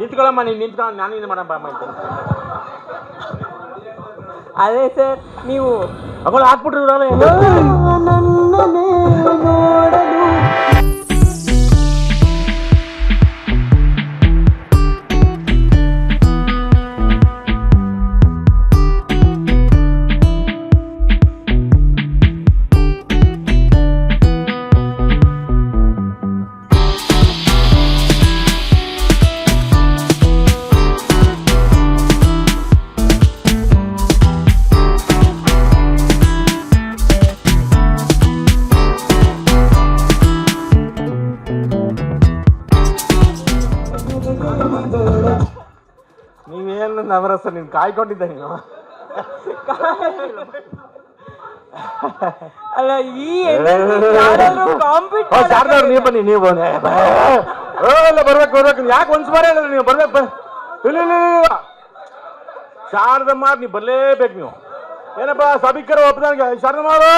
ನಿಂತ್ಕೊಳ್ಳಮ್ಮ, ನೀನು ನಿಂತ್ಕೊಳ್ಳ, ನಾನು ಇದು ಮಾಡಮ್ಮ ಅಂತೀನಿ. ಅದೇ ಸರ್ ನೀವು ಅಗಳು ಹಾಕ್ಬಿಟ್ರು ನೀವೇನು ನವರಸ, ನೀನು ಕಾಯ್ಕೊಂಡಿದ್ದ ನೀನು. ಅಲ್ಲ ಈ ಶಾರದವ್ರು ನೀವು ಬನ್ನಿ, ನೀವು ಎಲ್ಲ ಬರ್ಬೇಕು. ಯಾಕೆ ಒಂದ್ಸ ಬಾರ ಹೇಳಿದ್ರೆ ನೀವು ಬರ್ಬೇಕು. ಇಲ್ಲ ಶಾರದಮ್ಮ ನೀವು ಬರ್ಲೇಬೇಕು. ನೀವು ಏನಪ್ಪ ಸಭಿಕರು ಒಪ್ಪದಂಗೆ ಶಾರದಮ್ಮರು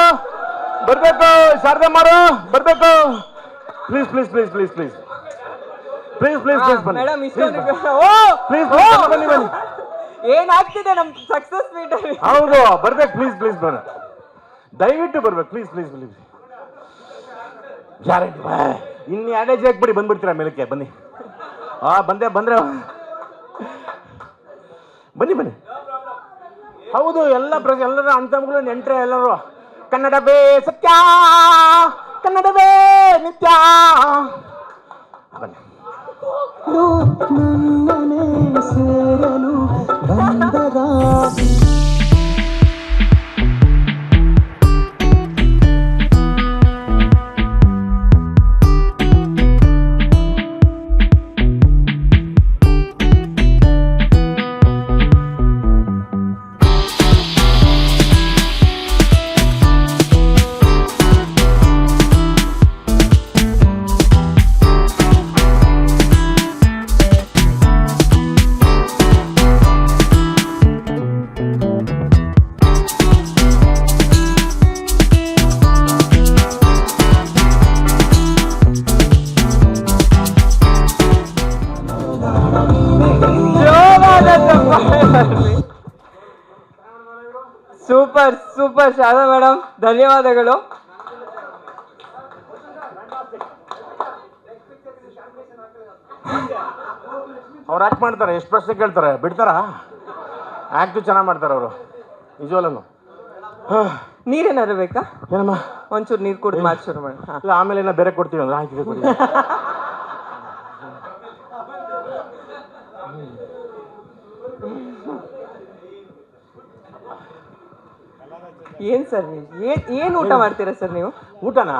ಬರ್ಬೇಕು, ಶಾರದಮ್ಮರು ಬರ್ಬೇಕು. Please please please please please please please please ಬನ್ನಿ. ಮೇಡಮ್ ಪ್ಲೀಸ್ ಬನ್ನಿ ಬನ್ನಿ. ಏನಾಗ್ತಿದೆ ನಮ್ ಸಕ್ಸಸ್ ಮೀಟ್ ಅಲ್ಲಿ? ಹೌದು, ಬರ್ಬೇಕು. ಪ್ಲೀಸ್ ಪ್ಲೀಸ್ ಬನ್ನಿ, ದಯವಿಟ್ಟು ಬರ್ಬೇಕು. Please please please guarantee. ಇನ್ನು ಅಡ್ಯಾಜ್ ಹಾಕ್ಬಿಡಿ, ಬಂದ್ಬಿಡ್ತೀರಾ ಮೇಲಕ್ಕೆ. ಬನ್ನಿ. ಬಂದ್ರೆ ಬನ್ನಿ ಬನ್ನಿ. ಹೌದು, ಎಲ್ಲರ ಅಂತಮ್ಗಳು ನೆಂಟ್ರೆ ಎಲ್ಲರೂ ಕನ್ನಡವೇ ಸತ್ಯ, ಕನ್ನಡವೇ ನಿತ್ಯ. ಬನ್ನಿ. ಸೇರಲು ಬಂದದ ಸೂಪರ್ ಸೂಪರ್ ಶಾರದಾ ಮೇಡಮ್, ಧನ್ಯವಾದಗಳು. ಅವ್ರು ಆಕ್ಟ್ ಮಾಡ್ತಾರೆ, ಎಷ್ಟು ಪ್ರಶ್ನೆ ಕೇಳ್ತಾರೆ, ಬಿಡ್ತಾರ? ಆಕ್ಟ್ ಚೆನ್ನಾಗಿ ಮಾಡ್ತಾರೆ ಅವರು, ನಿಜವಲ್ಲೂ. ನೀರೇನಾದ್ರು ಬೇಕಾ? ಏನಮ್ಮ? ಒಂಚೂರು ನೀರು ಕುಡಿದು ಮಾತು ಶುರು ಮಾಡಿ. ಇಲ್ಲ, ಆಮೇಲೆ ಏನೋ ಬೇರೆ ಕೊಡ್ತೀವಿ ಅಂದ್ರೆ ಆಯ್ತು ಕೊಡಿ. ಏನ್ ಸರ್ ನೀವು ಏನ್ ಊಟ ಮಾಡ್ತೀರಾ ಸರ್ ನೀವು? ಊಟನಾ?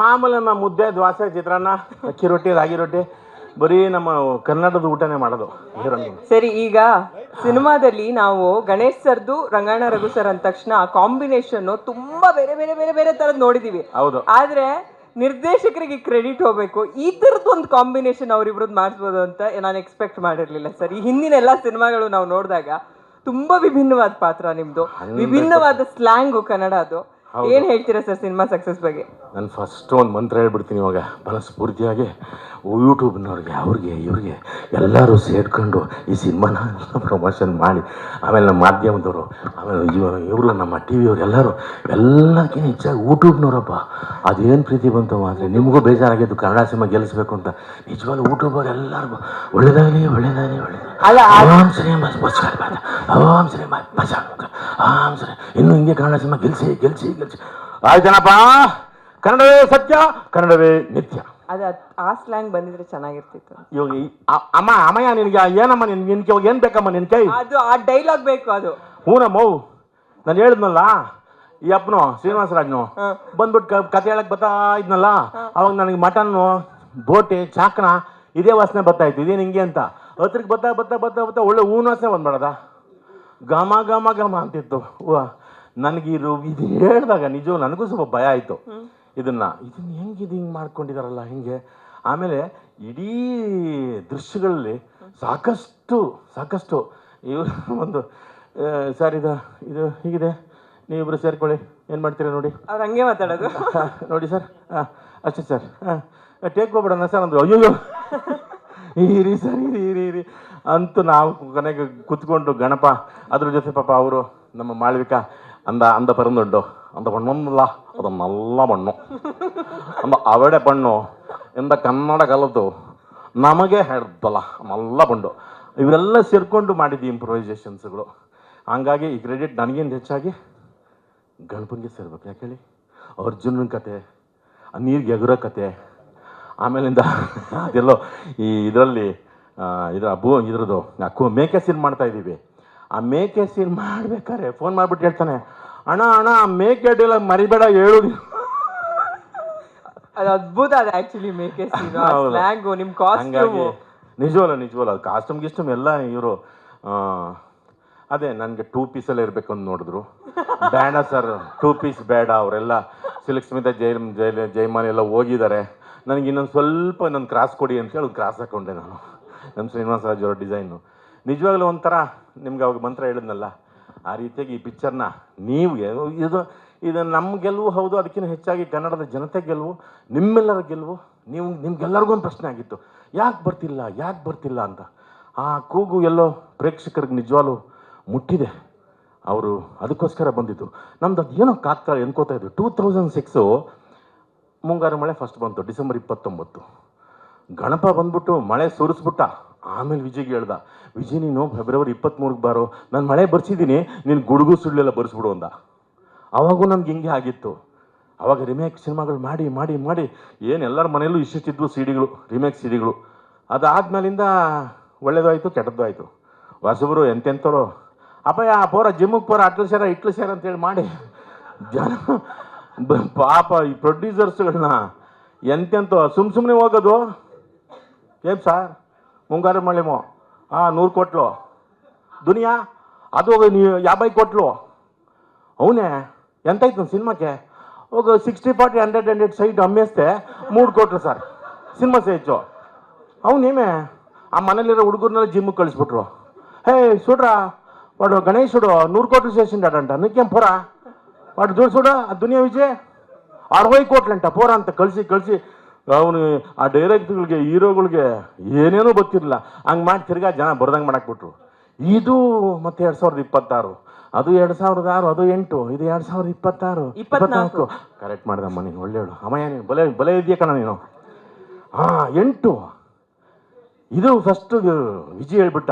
ಮಾಮೂಲಿ ನಮ್ಮ ಮುದ್ದೆ, ದೋಸೆ, ಚಿತ್ರಾನ್ನ, ಅಕ್ಕಿ ರೊಟ್ಟಿ, ರಾಗಿ ರೊಟ್ಟಿ, ಬರೀ ನಮ್ಮ ಕನ್ನಡದ ಊಟನೇ ಮಾಡೋದು. ಸರಿ, ಈಗ ಸಿನಿಮಾದಲ್ಲಿ ನಾವು ಗಣೇಶ್ ಸರ್ದು ರಂಗಾಯಣ ರಘು ಸರ್ ಅಂದ ತಕ್ಷಣ ಕಾಂಬಿನೇಷನ್ ತುಂಬಾ ಬೇರೆ ಬೇರೆ ಬೇರೆ ಬೇರೆ ತರದ್ ನೋಡಿದೀವಿ. ಹೌದು. ಆದ್ರೆ ನಿರ್ದೇಶಕರಿಗೆ ಕ್ರೆಡಿಟ್ ಹೋಗ್ಬೇಕು. ಈ ತರದ್ದು ಒಂದು ಕಾಂಬಿನೇಷನ್ ಅವ್ರಿಬ್ರದ್ದು ಮಾಡಿಸ್ಬೋದು ಅಂತ ನಾನು ಎಕ್ಸ್ಪೆಕ್ಟ್ ಮಾಡಿರ್ಲಿಲ್ಲ ಸರ್. ಈ ಹಿಂದಿನ ಎಲ್ಲಾ ಸಿನಿಮಾಗಳು ನಾವು ನೋಡಿದಾಗ ತುಂಬಾ ವಿಭಿನ್ನವಾದ ಪಾತ್ರ ನಿಮ್ದು, ವಿಭಿನ್ನವಾದ ಸ್ಲ್ಯಾಂಗು ಕನ್ನಡದು. ಏನ್ ಹೇಳ್ತೀರಾ ಸರ್ ಸಿನಿಮಾ ಸಕ್ಸಸ್ ಬಗ್ಗೆ? ನಾನು ಫಸ್ಟ್ ಒಂದು ಮಂತ್ರ ಹೇಳ್ಬಿಡ್ತೀನಿ ಇವಾಗ ಮನಸ್ಫೂರ್ತಿಯಾಗಿ. ಯೂಟ್ಯೂಬ್ನವ್ರಿಗೆ, ಅವ್ರಿಗೆ, ಇವ್ರಿಗೆ ಎಲ್ಲರೂ ಸೇರ್ಕೊಂಡು ಈ ಸಿನಿಮಾನ ಪ್ರಮೋಷನ್ ಮಾಡಿ, ಆಮೇಲೆ ನಮ್ಮ ಮಾಧ್ಯಮದವರು, ಆಮೇಲೆ ಇವರು ನಮ್ಮ ಟಿ ವಿಯವರು ಎಲ್ಲಕ್ಕಿಂತ ಹೆಚ್ಚಾಗಿ ಯೂಟ್ಯೂಬ್ನವರಪ್ಪ ಅದೇನು ಪ್ರೀತಿ ಬಂತು ಆದರೆ ನಿಮಗೂ ಬೇಜಾರಾಗಿದ್ದು ಕನ್ನಡ ಸಿನಿಮಾ ಗೆಲ್ಲಿಸ್ಬೇಕು ಅಂತ. ನಿಜವಾಗ್ಲೂ ಯೂಟ್ಯೂಬರ್ ಎಲ್ಲರಿಗೂ ಒಳ್ಳೇದಾಗಲಿ ಒಳ್ಳೇದಾಗಲಿ ಒಳ್ಳೇದಾಗಲಿ. ಆರಾಮ್ ಸರಿ ಆರಾಮ್ ಸರಿ ಆರಾಮ್ ಸರಿ. ಇನ್ನು ಹಿಂಗೆ ಕನ್ನಡ ಸಿನಿಮಾ ಗೆಲ್ಸಿ ಗೆಲ್ಸಿ ಗೆಲ್ಸಿ. ಆಯ್ತೇನಪ್ಪ? ಕನ್ನಡವೇ ಸತ್ಯ, ಕನ್ನಡವೇ ನಿತ್ಯ. ಆ ಸ್ಲ್ಯಾಂಗ್ ಬಂದಿದ್ರೆ ಚೆನ್ನಾಗಿರ್ತಿತ್ತು. ಇವಾಗ ಅಮ್ಮಯ್ಯ ನಿನಗೆ ಏನಮ್ಮ ನಿನ್ಗೆ ಇವಾಗ ಏನ್ ಬೇಕಮ್ಮ ನಿನ್ ಕೈ? ಅದು ಆ ಡೈಲಾಗ್ ಬೇಕು. ಅದು ಹೂನಮ್ಮ, ನಾನು ಹೇಳಿದ್ನಲ್ಲ, ಈ ಅಪ್ಪನು ಶ್ರೀನಿವಾಸರಾಜ್ನು ಬಂದ್ಬಿಟ್ಟು ಕತೆ ಹೇಳಕ್ ಬರ್ತಾ ಇದ್ನಲ್ಲ, ಅವಾಗ ನನಗೆ ಮಟನ್ನು, ಬೋಟೆ, ಚಾಕ್ನ ಇದೇ ವಾಸನೆ ಬರ್ತಾ ಇತ್ತು. ಇದೇನು ಹಿಂಗೆ ಅಂತ ಹತ್ರಕ್ಕೆ ಬರ್ತಾ ಬರ್ತಾ ಬರ್ತಾ ಬರ್ತಾ ಒಳ್ಳೆ ಹೂವಿನ ವಾಸನೆ ಬಂದ್ಬೇಡದ, ಘಮ ಘಮ ಘಮ ಅಂತಿತ್ತು. ನನಗಿರು ಇದು ಹೇಳಿದಾಗ ನಿಜವೂ ನನಗೂ ಸ್ವಲ್ಪ ಭಯ ಆಯಿತು. ಇದನ್ನು ಹೆಂಗೆ ಮಾಡ್ಕೊಂಡಿದಾರಲ್ಲ ಹಿಂಗೆ. ಆಮೇಲೆ ಇಡೀ ದೃಶ್ಯಗಳಲ್ಲಿ ಸಾಕಷ್ಟು ಇವರು ಒಂದು ಸರ್ ಇದು ಹೀಗಿದೆ, ನೀವಿಬ್ರು ಸೇರ್ಕೊಳ್ಳಿ, ಏನು ಮಾಡ್ತೀರಾ ನೋಡಿ. ಅವ್ರು ಹಂಗೆ ಮಾತಾಡೋದು ನೋಡಿ ಸರ್, ಅಷ್ಟೇ ಸರ್, ಟೇಕ್ ಹೋಗ್ಬಿಡೋಣ ಸರ್ ಅಂದರು. ಅಯ್ಯೋ ಇರಿ ಸರ್ ಇರಿ ಅಂತೂ ನಾವು ಕೊನೆಗೆ ಕುತ್ಕೊಂಡು ಗಣಪ ಅದ್ರ ಜೊತೆ ಪಾಪ ಅವರು ನಮ್ಮ ಮಾಳ್ವಿಕ ಅಂದ ಪರಂದುಂಡು ಅಂದ ಬಣ್ಣೊಂದಲ್ಲ ಅದು ನಲ್ಲ ಬಣ್ಣು ಅಂದ ಅವಡೆ ಬಣ್ಣು ಎಂದ ಕನ್ನಡ ಕಲಿತು ನಮಗೆ ಹೇಳ್ದಲ್ಲ ನಲ್ಲ ಬಣ್ಣು ಇವರೆಲ್ಲ ಸೇರ್ಕೊಂಡು ಮಾಡಿದ್ದು ಇಂಪ್ರೊವೈಸೇಷನ್ಸ್ಗಳು. ಹಂಗಾಗಿ ಈ ಕ್ರೆಡಿಟ್ ನನಗೇನು ಹೆಚ್ಚಾಗಿ ಗಣಪನಿಗೆ ಸೇರ್ಬೇಕು. ಯಾಕೆ ಹೇಳಿ, ಅರ್ಜುನನ ಕತೆ, ನೀರಿಗೆ ಎಗುರೋ ಕತೆ, ಆಮೇಲಿಂದ ಅದೆಲ್ಲೋ ಈ ಇದರಲ್ಲಿ ಇದ್ರದ್ದು ಮೇಕೆ ಸೀನ್ ಮಾಡ್ತಾ ಇದ್ದೀವಿ. ಆ ಮೇಕೆ ಸೀನ್ ಮಾಡ್ಬೇಕಾದ್ರೆ ಫೋನ್ ಮಾಡಿಬಿಟ್ಟು ಹೇಳ್ತಾನೆ, ಅಣ್ಣ ಮೇಕೆ ಡೈಲಾಗ್ ಮರಿಬೇಡ ಹೇಳುದು. ಅದು ಅದ್ಭುತ. ಅದು ಆಕ್ಚುಲಿ ಮೇಕೆ ಸ್ಲ್ಯಾಂಗು, ನಿಮ್ಮ ಕಾಸ್ಟ್ಯೂಮು ನಿಜವಲ್ಲ ಅದು ಕಾಸ್ಟ್ಯೂಮ್ ಗಿಸ್ಟ್ಯೂಮ್ ಎಲ್ಲ ಇವರು ಅದೇ ನನಗೆ 2 ಪೀಸಲ್ಲೇ ಇರಬೇಕು ಅಂತ ನೋಡಿದ್ರು. ಬೇಡ ಸರ್ 2 ಪೀಸ್ ಬೇಡ, ಅವರೆಲ್ಲ ಸಿಲ್ಕ್ ಸ್ಮಿತ ಜೈಮಾನ್ ಎಲ್ಲ ಹೋಗಿದ್ದಾರೆ, ನನಗೆ ಇನ್ನೊಂದು ಸ್ವಲ್ಪ ನನ್ನ ಕ್ರಾಸ್ ಕೊಡಿ ಅಂತ ಹೇಳಿ ಕ್ರಾಸ್ ಹಾಕ್ಕೊಂಡೆ ನಾನು. ನಮ್ಮ ಶ್ರೀನಿವಾಸ ರಾಜ್ ಅವರ ಡಿಸೈನು ನಿಜವಾಗ್ಲೂ ಒಂಥರ ನಿಮ್ಗೆ ಅವಾಗ ಮಂತ್ರ ಹೇಳಿದ್ನಲ್ಲ, ಆ ರೀತಿಯಾಗಿ ಈ ಪಿಕ್ಚರ್ನ ನೀವು ಇದು ನಮ್ಮ ಗೆಲುವು ಹೌದು, ಅದಕ್ಕಿಂತ ಹೆಚ್ಚಾಗಿ ಕನ್ನಡದ ಜನತೆ ಗೆಲುವು, ನಿಮ್ಮೆಲ್ಲರ ಗೆಲುವು. ನಿಮ್ಗೆಲ್ಲರಿಗೂ ಒಂದು ಪ್ರಶ್ನೆ ಆಗಿತ್ತು, ಯಾಕೆ ಬರ್ತಿಲ್ಲ ಅಂತ. ಆ ಕೂಗು ಎಲ್ಲೋ ಪ್ರೇಕ್ಷಕರಿಗೆ ನಿಜವಾಗ್ಲೂ ಮುಟ್ಟಿದೆ. ಅವರು ಅದಕ್ಕೋಸ್ಕರ ಬಂದಿದ್ದು. ನಮ್ದು ಅದು ಏನೋ ಕಾತ್ಕಾಲ ಎನ್ಕೋತಾ ಇದ್ದು. 2006 ಮುಂಗಾರು ಮಳೆ ಫಸ್ಟ್ ಬಂತು, ಡಿಸೆಂಬರ್ 29. ಗಣಪ ಬಂದ್ಬಿಟ್ಟು ಮಳೆ ಸುರಿಸ್ಬಿಟ್ಟ. ಆಮೇಲೆ ವಿಜಯ್ಗೆ ಹೇಳ್ದ, ವಿಜಯ್ ನೀನು ಫೆಬ್ರವರಿ 23ಗೆ ಬಾರೋ, ನಾನು ಮಳೆ ಬರ್ಸಿದ್ದೀನಿ, ನೀನು ಗುಡುಗು ಸುಳ್ಳೆಲ್ಲ ಬರ್ಸ್ಬಿಡು ಅಂದ. ಅವಾಗೂ ನಮ್ಗೆ ಹಿಂಗೆ ಆಗಿತ್ತು. ಅವಾಗ ರಿಮೇಕ್ ಸಿನಿಮಾಗಳು ಮಾಡಿ ಮಾಡಿ ಮಾಡಿ ಏನು ಎಲ್ಲರ ಮನೆಯಲ್ಲೂ ಇಷ್ಟಿದ್ವು ಸಿಡಿಗಳು, ರಿಮೇಕ್ ಸಿಡಿಗಳು. ಅದಾದ್ಮೇಲಿಂದ ಒಳ್ಳೇದು ಆಯಿತು, ಕೆಟ್ಟದ್ದು ಆಯಿತು. ಹೊಸಬರು ಎಂತೆಂಥವ್ರು ಅಪ್ಪಯ್ಯ ಪೋರ ಜಿಮ್ಮಿಗೆ ಪೋರ ಇಟ್ಲು ಸೇರ ಅಂತೇಳಿ ಮಾಡಿ ಜನ ಪಾಪ ಈ ಪ್ರೊಡ್ಯೂಸರ್ಸ್ಗಳನ್ನ ಎಂತೆಂಥ ಸುಮ್ಮನೆ ಹೋಗೋದು. ಏನ್ ಸಾರ್ ಮುಂಗಾರು ಮಳೆಮೋ 100 ಕೋಟ್ಲು ದುನಿಯಾ ಅದು 50 ಕೋಟ್ಲು ಅವನೇ ಎಂತಾಯ್ತು ಸಿನಿಮಾಕ್ಕೆ ಹೋಗ 60-40 100 ಸೈಡ್ ಅಮ್ಮೇಸ್ತೆ 3 ಕೋಟ್ಲು ಸರ್ ಸಿನಿಮಾ ಸೇಚು ಅವನೇಮೆ ಆ ಮನೇಲಿರೋ ಹುಡುಗರ್ನೆಲ್ಲ ಜಿಮ್ಮಿಗೆ ಕಳಿಸ್ಬಿಟ್ರು. ಹೇ ಸುಡ್ರಾ వాడు గణేశుడు 100 కోట్లు చేసిండాడంట, నీకేం పోరా వాడు చూడు చూడు ఆ దునియా విజయ్ 60 ಕೋಟ್ಲಂಟ ಪೋರ ಅಂತ ಕಳಿಸಿ ಅವನು ಆ ಡೈರೆಕ್ಟ್ಗಳಿಗೆ ಹೀರೋಗಳಿಗೆ ಏನೇನೋ ಗೊತ್ತಿರಲಿಲ್ಲ. ಹಂಗೆ ಮಾಡಿ ತಿರ್ಗಾ ಜನ ಬರ್ದಂಗೆ ಮಾಡಾಕ್ಬಿಟ್ರು. ಇದು ಮತ್ತೆ 2026, ಅದು 2006, ಅದು 8, ಇದು 2026 24 ಕರೆಕ್ಟ್ ಮಾಡಿದಮ್ಮ ನೀನು. ಒಳ್ಳೆಯಳು ಅಮ್ಮಯ್ಯ, ನೀನು ಬಲೆ ಇದೆಯಾ ಕಣ ನೀನು. 8 ಇದು ಫಸ್ಟ್ ವಿಜಯ್ ಹೇಳ್ಬಿಟ್ಟ,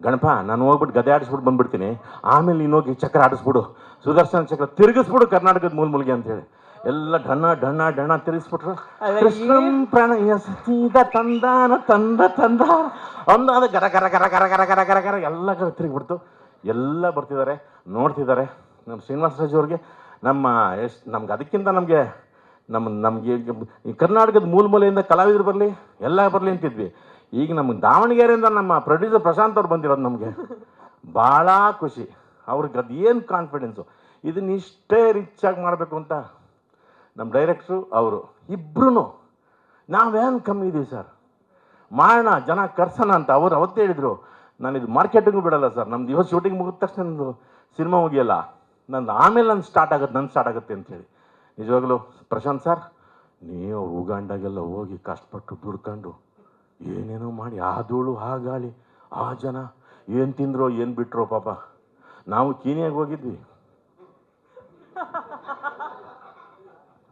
ಗಣಪ ನಾನು ಹೋಗ್ಬಿಟ್ಟು ಗದೆ ಆಡಿಸ್ಬಿಟ್ಟು ಬಂದ್ಬಿಡ್ತೀನಿ, ಆಮೇಲೆ ನೀನು ಹೋಗಿ ಚಕ್ರ ಆಡಿಸ್ಬಿಡು, ಸುದರ್ಶನ ಚಕ್ರ ತಿರುಗಿಸ್ಬಿಡು ಕರ್ನಾಟಕದ ಮೂಲ್ಗೆ ಅಂತೇಳಿ ಎಲ್ಲ ಡಣ್ಣ ತಿರುಗಿಸ್ಬಿಟ್ರು. ಕೃಷ್ಣಂ ಪ್ರಣಯ ಸೀದ ತಂದಾನ ಅಂದಾದ ಗರ ಗರ ಗರ ಗರ ಗರ ಗರ ಗರ ಗರ ಎಲ್ಲ ತಿರುಗಿಬಿಡ್ತು. ಎಲ್ಲ ಬರ್ತಿದ್ದಾರೆ, ನೋಡ್ತಿದ್ದಾರೆ. ನಮ್ಮ ಶ್ರೀನಿವಾಸ ರಾಜ್ ಅವ್ರಿಗೆ ನಮ್ಗೆ ಅದಕ್ಕಿಂತ ನಮಗೆ ಈ ಕರ್ನಾಟಕದ ಮೂಲೆಯಿಂದ ಕಲಾವಿದರು ಬರಲಿ, ಎಲ್ಲ ಬರಲಿ ಅಂತಿದ್ವಿ. ಈಗ ನಮ್ಗೆ ದಾವಣಗೆರೆಯಿಂದ ನಮ್ಮ ಪ್ರೊಡ್ಯೂಸರ್ ಪ್ರಶಾಂತ್ ಅವ್ರು ಬಂದಿರೋದು ನಮಗೆ ಭಾಳ ಖುಷಿ. ಅವ್ರಿಗೆ ಅದು ಏನು ಕಾನ್ಫಿಡೆನ್ಸು, ಇದನ್ನ ಇಷ್ಟೇ ರಿಚಾಗಿ ಮಾಡಬೇಕು ಅಂತ ನಮ್ಮ ಡೈರೆಕ್ಟ್ರು ಅವರು ಇಬ್ಬರೂ ನಾವೇನು ಕಮ್ಮಿ ಇದ್ದೀವಿ ಸರ್, ಮಾಡೋಣ ಜನ ಕರ್ಸೋಣ ಅಂತ ಅವ್ರು ಅವತ್ತೇ ಹೇಳಿದರು. ನಾನು ಇದು ಮಾರ್ಕೆಟಿಂಗು ಬಿಡಲ್ಲ ಸರ್, ನಮ್ದು ಇವತ್ತು ಶೂಟಿಂಗ್ ಮುಗಿದ ತಕ್ಷಣ ನಂದು ಸಿನಿಮಾ ಮುಗಿಯಲ್ಲ, ನಂದು ಆಮೇಲೆ ನನ್ನ ಸ್ಟಾರ್ಟ್ ಆಗುತ್ತೆ ಅಂಥೇಳಿ. ನಿಜವಾಗ್ಲೂ ಪ್ರಶಾಂತ್ ಸರ್, ನೀವು ಉಗಾಂಡಾಗೆಲ್ಲ ಹೋಗಿ ಕಷ್ಟಪಟ್ಟು ದುಡ್ಕೊಂಡು ಏನೇನೋ ಮಾಡಿ ಆ ಧೂಳು ಆ ಗಾಳಿ ಆ ಜನ ಏನು ತಿಂದ್ರೋ ಏನು ಬಿಟ್ರೋ ಪಾಪ. ನಾವು ಕೀನಿಯಾಗಿ ಹೋಗಿದ್ವಿ,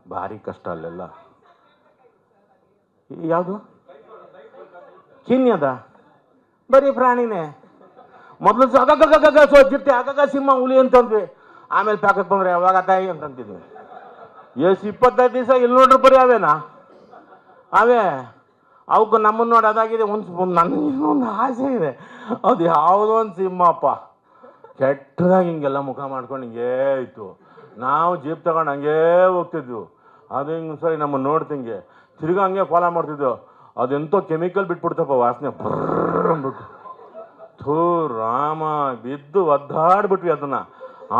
ಭಾರಿ ಕಷ್ಟ ಅಲ್ಲೆಲ್ಲ. ಯಾವುದು ಕೀನ್ಯದ ಬರೀ ಪ್ರಾಣಿನೇ. ಮೊದಲು ಸೋಚಿರ್ತೆ ಆಗಾಗ ಸಿಂಹ ಹುಲಿ ಅಂತಂದ್ವಿ, ಆಮೇಲೆ ಪ್ಯಾಕಕ್ಕೆ ಬಂದ್ರೆ ಯಾವಾಗ ತಾಯಿ ಅಂತಂತಿದ್ವಿ. 25 ದಿವಸ ಇಲ್ಲಿ ನೋಡ್ರಿ ಬರೀ ಅವೇ ಅವಕ್ಕೆ ನಮ್ಮನ್ನು ನೋಡಿ ಅದಾಗಿದೆ. ನನಗೊಂದು ಆಸೆ ಇದೆ, ಅದು ಯಾವುದೋ ಒಂದು ಸಿಂಹಪ್ಪ ಕೆಟ್ಟದಾಗಿ ಹಿಂಗೆಲ್ಲ ಮುಖ ಮಾಡ್ಕೊಂಡು ಹಿಂಗೇ ಇತ್ತು. ನಾವು ಜೀಪ್ ತಗೊಂಡು ಹಂಗೇ ಹೋಗ್ತಿದ್ವು, ಅದು ಹಿಂಗೆ ಸರಿ ನಮ್ಮನ್ನು ನೋಡ್ತಿಂಗೆ ತಿರ್ಗಿ ಹಂಗೆ ಫಾಲೋ ಮಾಡ್ತಿದ್ವು. ಅದೆಂತೋ ಕೆಮಿಕಲ್ ಬಿಟ್ಬಿಡ್ತಪ್ಪ ವಾಸನೆ ಬರ್ರ್ ಅಂದ್ಬಿಟ್ಟು. ಥೂ ರಾಮ, ಬಿದ್ದು ಒದ್ದಾಡ್ಬಿಟ್ವಿ ಅದನ್ನು.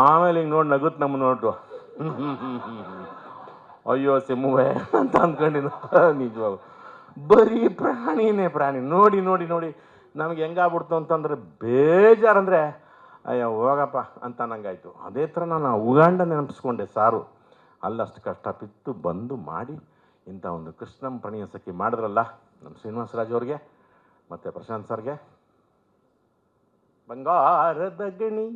ಆಮೇಲೆ ಹಿಂಗೆ ನೋಡಿ ನಗುತ್ತೆ ನಮ್ಮ ನೋಡ್ರು, ಅಯ್ಯೋ ಸಿಂಹವೇ ಅಂತ ಅಂದ್ಕೊಂಡಿದ್ದು. ನಿಜವಾಗೂ ಬರೀ ಪ್ರಾಣಿ ನೋಡಿ ನಮಗೆ ಹೆಂಗಾಗ್ಬಿಡ್ತು ಅಂತಂದ್ರೆ ಬೇಜಾರಂದರೆ ಅಯ್ಯೋ ಹೋಗಪ್ಪ ಅಂತ ನಂಗಾಯ್ತು. ಅದೇ ಥರ ನಾನು ಉಗಾಂಡ ನೆನಪಿಸ್ಕೊಂಡೆ ಸಾರು. ಅಲ್ಲಷ್ಟು ಕಷ್ಟಪಿತ್ತು ಬಂದು ಮಾಡಿ ಇಂಥ ಒಂದು ಕೃಷ್ಣಂ ಪ್ರಣಯ ಸಖಿ ಮಾಡಿದ್ರಲ್ಲ ನಮ್ಮ ಶ್ರೀನಿವಾಸ ರಾಜ್ ಅವ್ರಿಗೆ ಮತ್ತು ಪ್ರಶಾಂತ್ ಸರ್ಗೆ ಬಂಗಾರದ ಗಣಿ.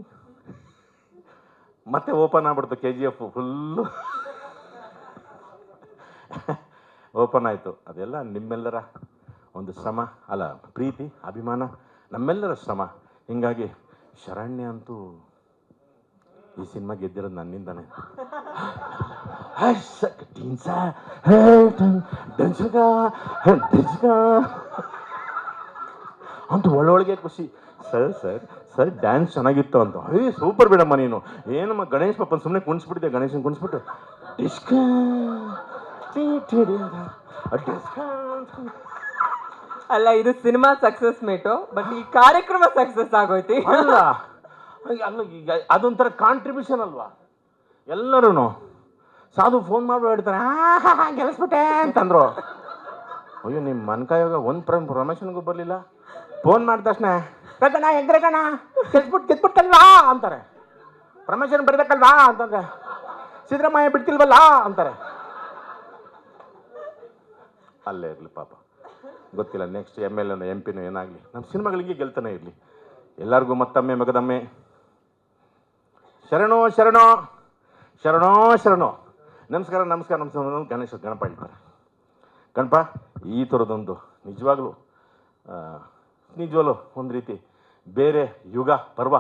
ಮತ್ತೆ ಓಪನ್ ಆಗ್ಬಿಡ್ತು KGF ಫುಲ್ಲು ಓಪನ್ ಆಯಿತು. ಅದೆಲ್ಲ ನಿಮ್ಮೆಲ್ಲರ ಒಂದು ಶ್ರಮ, ಅಲ್ಲ ಪ್ರೀತಿ, ಅಭಿಮಾನ, ನಮ್ಮೆಲ್ಲರ ಶ್ರಮ. ಹೀಗಾಗಿ ಶರಣ್ಯ ಅಂತೂ ಈ ಸಿನಿಮಾ ಗೆದ್ದಿರೋದು ನನ್ನಿಂದಾನೆ. ಅಂತ ಒಳ್ಳೊಳಗೆ ಖುಷಿ. ಸರ್ ಡ್ಯಾನ್ಸ್ ಚೆನ್ನಾಗಿತ್ತು ಅಂತ. ಸೂಪರ್ ಬಿಡಮ್ಮ ನೀನು. ಏನಮ್ಮ ಗಣೇಶ್ ಪಾಪನ್ ಸುಮ್ಮನೆ ಕುಣಿಸ್ಬಿಟ್ಟಿದ್ದೆ. ಗಣೇಶನ್ ಕುಣಿಸ್ಬಿಟ್ಟು ಅಲ್ಲ, ಇದು ಸಿನಿಮಾ ಸಕ್ಸಸ್ ಮೇಟು, ಬಟ್ ಈ ಕಾರ್ಯಕ್ರಮ ಸಕ್ಸಸ್ ಆಗೋಯ್ತಿ. ಅಲ್ಲ ಅಲ್ಲ, ಈಗ ಅದೊಂಥರ ಕಾಂಟ್ರಿಬ್ಯೂಷನ್ ಅಲ್ವಾ. ಎಲ್ಲರೂ ಸಾಧು ಫೋನ್ ಮಾಡ್ಬಿಟ್ಟು ಹೇಳ್ತಾರೆ ಗೆಲ್ಲಿಸ್ಬಿಟ್ಟೆ ಅಂತಂದ್ರು. ಅಯ್ಯೋ ನಿಮ್ಮ ಮನ್ಕಾಯಾಗ ಒಂದು ಪ್ರಮೋಷನ್ಗೂ ಬರಲಿಲ್ಲ. ಫೋನ್ ಮಾಡಿದ ತಕ್ಷಣ ಕಣ ಹೆಂಗ್ರೆ ಕಣ ಗೆದ್ಬಿಟ್ಟಲ್ವಾ ಅಂತಾರೆ. ಪ್ರಮೋಷನ್ ಬರಬೇಕಲ್ವಾ ಅಂತಂದ್ರೆ ಸಿದ್ದರಾಮಯ್ಯ ಬಿಡ್ತಿಲ್ವಲ್ಲ ಅಂತಾರೆ. ಅಲ್ಲೇ ಇರಲಿ ಪಾಪ, ಗೊತ್ತಿಲ್ಲ ನೆಕ್ಸ್ಟ್ MLA MP ಏನಾಗಲಿ, ನಮ್ಮ ಸಿನಿಮಾಗಳಿಗೆ ಗೆಲ್ತಾನೆ ಇರಲಿ. ಎಲ್ಲರಿಗೂ ಮತ್ತೊಮ್ಮೆ ಮಗದೊಮ್ಮೆ ಶರಣೋ ಶರಣೋ ಶರಣೋ ಶರಣೋ. ನಮಸ್ಕಾರ ನಮಸ್ಕಾರ ನಮಸ್ಕಾರ. ಗಣಪ ಹೇಳ್ತಾರೆ. ಗಣಪ ಈ ಥರದೊಂದು ನಿಜವಾಗ್ಲೂ ಒಂದು ರೀತಿ ಬೇರೆ ಯುಗ ಪರ್ವ,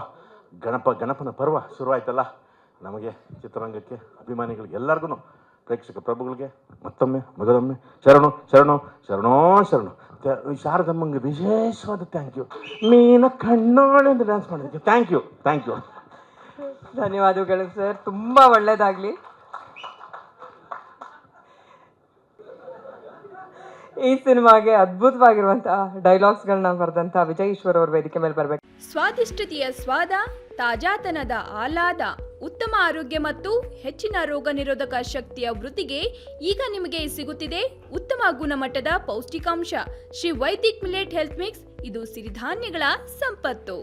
ಗಣಪನ ಪರ್ವ ಶುರುವಾಯ್ತಲ್ಲ. ನಮಗೆ ಚಿತ್ರರಂಗಕ್ಕೆ, ಅಭಿಮಾನಿಗಳಿಗೆ, ಎಲ್ಲರಿಗೂ, ಪ್ರೇಕ್ಷಕ ಪ್ರಭುಗಳಿಗೆ ಮತ್ತೊಮ್ಮೆ ಮಗದೊಮ್ಮೆ ಶರಣು ಶರಣು ಶರಣೋ ಶರಣು. ಶಾರದಮ್ಮಂಗೆ ವಿಶೇಷವಾದ ಥ್ಯಾಂಕ್ ಯು. ಮೀನ ಕಣ್ಣೋಳೆಂದು ಡ್ಯಾನ್ಸ್ ಮಾಡೋದಕ್ಕೆ ಥ್ಯಾಂಕ್ ಯು. ಧನ್ಯವಾದಗಳು ಸರ್, ತುಂಬ ಒಳ್ಳೆಯದಾಗಲಿ. ಈ ಸಿನಿಮಾಗೆ ಅದ್ಭುತವಾಗಿರುವಂತಹ ಡೈಲಾಗ್ಸ್ಗಳನ್ನ ಬರೆದಂಥ ವಿಜಯ್ ಈಶ್ವರ್ ಅವ್ರ ವೇದಿಕೆ ಮೇಲೆ ಬರಬೇಕು. ಸ್ವಾದಿಷ್ಟತೆಯ ಸ್ವಾದ, ತಾಜಾತನದ ಆಹ್ಲಾದ, ಉತ್ತಮ ಆರೋಗ್ಯ ಮತ್ತು ಹೆಚ್ಚಿನ ರೋಗ ನಿರೋಧಕ ಶಕ್ತಿಯ ವೃದ್ಧಿಗೆ ಈಗ ನಿಮಗೆ ಸಿಗುತ್ತಿದೆ ಉತ್ತಮ ಗುಣಮಟ್ಟದ ಪೌಷ್ಟಿಕಾಂಶ Shri Vaidik millet health mix. ಇದು ಸಿರಿಧಾನ್ಯಗಳ ಸಂಪತ್ತು.